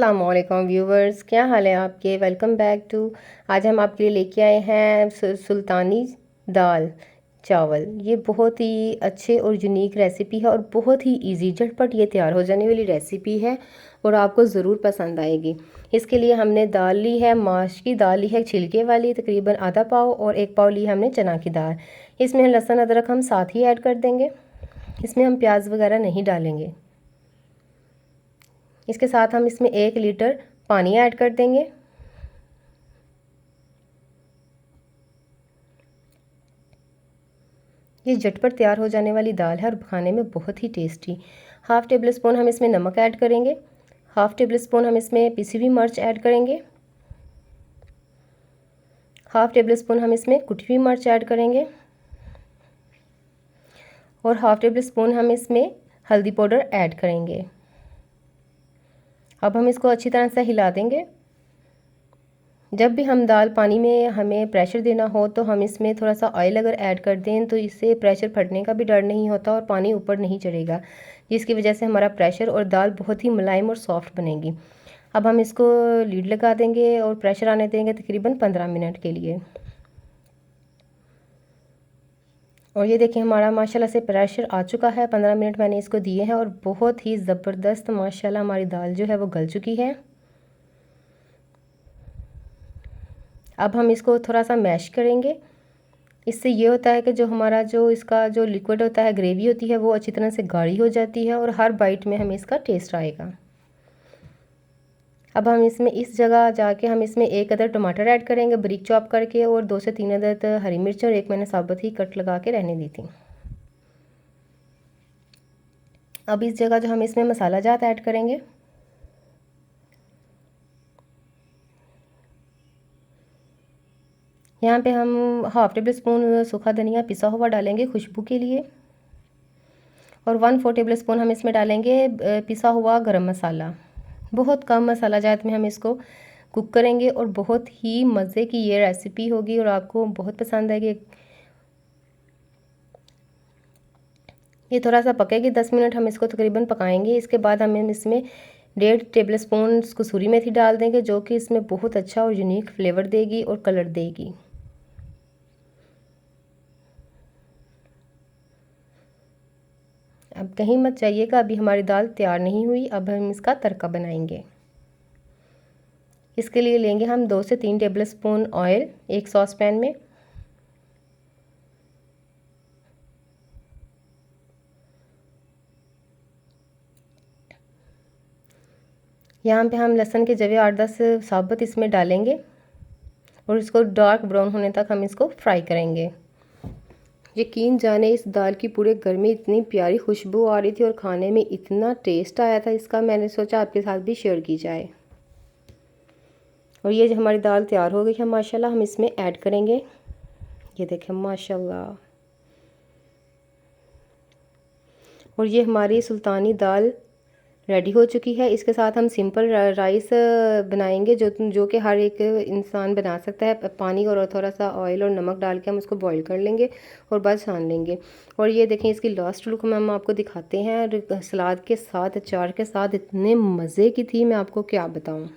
अस्सलामुअलैकुम व्यूवर्स, क्या हाल है आपके। Welcome back to. आज हम आपके लिए लेके आए हैं सुल्तानी दाल चावल। ये बहुत ही अच्छे और यूनिक रेसिपी है और बहुत ही इजी झटपट ये तैयार हो जाने वाली रेसिपी है और आपको ज़रूर पसंद आएगी। इसके लिए हमने दाल ली है, माश की दाल ली है छिलके वाली, तकरीबन आधा पाव, और एक पाव ली हमने चना की दाल। इसमें लहसुन अदरक हम साथ ही ऐड कर देंगे। इसमें हम प्याज वगैरह नहीं डालेंगे। इसके साथ हम इसमें 1 लीटर पानी ऐड कर देंगे। ये झटपट तैयार हो जाने वाली दाल है और खाने में बहुत ही टेस्टी। हाफ़ टेबल स्पून हम इसमें नमक ऐड करेंगे। हाफ़ टेबल स्पून हम इसमें पिसी हुई मिर्च ऐड करेंगे। हाफ़ टेबल स्पून हम इसमें कुटी हुई मिर्च ऐड करेंगे और हाफ़ टेबल स्पून हम इसमें हल्दी पाउडर ऐड करेंगे। अब हम इसको अच्छी तरह से हिला देंगे। जब भी हम दाल पानी में हमें प्रेशर देना हो तो हम इसमें थोड़ा सा ऑयल अगर ऐड कर दें तो इससे प्रेशर फटने का भी डर नहीं होता और पानी ऊपर नहीं चढ़ेगा, जिसकी वजह से हमारा प्रेशर और दाल बहुत ही मुलायम और सॉफ्ट बनेगी। अब हम इसको लीड लगा देंगे और प्रेशर आने देंगे तकरीबन 15 मिनट के लिए। और ये देखिए हमारा माशाल्लाह से प्रेशर आ चुका है। 15 मिनट मैंने इसको दिए हैं और बहुत ही ज़बरदस्त माशाल्लाह हमारी दाल जो है वो गल चुकी है। अब हम इसको थोड़ा सा मैश करेंगे। इससे ये होता है कि जो हमारा जो इसका जो लिक्विड होता है, ग्रेवी होती है, वो अच्छी तरह से गाढ़ी हो जाती है और हर बाइट में हमें इसका टेस्ट आएगा। अब हम इसमें इस जगह जाके हम इसमें 1 अदद टमाटर ऐड करेंगे बारीक चॉप करके, और 2 से 3 अदद हरी मिर्च, और एक मैंने साबुत ही कट लगा के रहने दी थी। अब इस जगह जो हम इसमें मसाला जात ऐड करेंगे। यहाँ पे हम हाफ़ टेबल स्पून सूखा धनिया पिसा हुआ डालेंगे खुशबू के लिए, और 1/4 टेबल स्पून हम इसमें डालेंगे पिसा हुआ गरम मसाला। बहुत कम मसाला जात में हम इसको कुक करेंगे और बहुत ही मज़े की ये रेसिपी होगी और आपको बहुत पसंद आएगी। ये थोड़ा सा पकेगी, 10 मिनट हम इसको तकरीबन पकाएंगे। इसके बाद हम इसमें 1.5 टेबल स्पून कसूरी मेथी डाल देंगे, जो कि इसमें बहुत अच्छा और यूनिक फ्लेवर देगी और कलर देगी। अब कहीं मत जाइएगा, अभी हमारी दाल तैयार नहीं हुई। अब हम इसका तड़का बनाएंगे। इसके लिए लेंगे हम 2 से 3 टेबल स्पून ऑयल एक सॉस पैन में। यहाँ पे हम लहसुन के जवे 8-10 साबुत इसमें डालेंगे और इसको डार्क ब्राउन होने तक हम इसको फ्राई करेंगे। यकीन जाने इस दाल की पूरे घर में इतनी प्यारी खुशबू आ रही थी और खाने में इतना टेस्ट आया था इसका, मैंने सोचा आपके साथ भी शेयर की जाए। और ये जो हमारी दाल तैयार हो गई है माशाल्लाह, हम इसमें ऐड करेंगे। ये देखें माशाल्लाह, और ये हमारी सुल्तानी दाल रेडी हो चुकी है। इसके साथ हम सिंपल राइस बनाएंगे जो कि हर एक इंसान बना सकता है। पानी और थोड़ा सा ऑयल और नमक डाल के हम उसको बॉईल कर लेंगे और बस छान लेंगे। और ये देखें इसकी लास्ट लुक हम आपको दिखाते हैं। सलाद के साथ, अचार के साथ इतने मज़े की थी, मैं आपको क्या बताऊँ।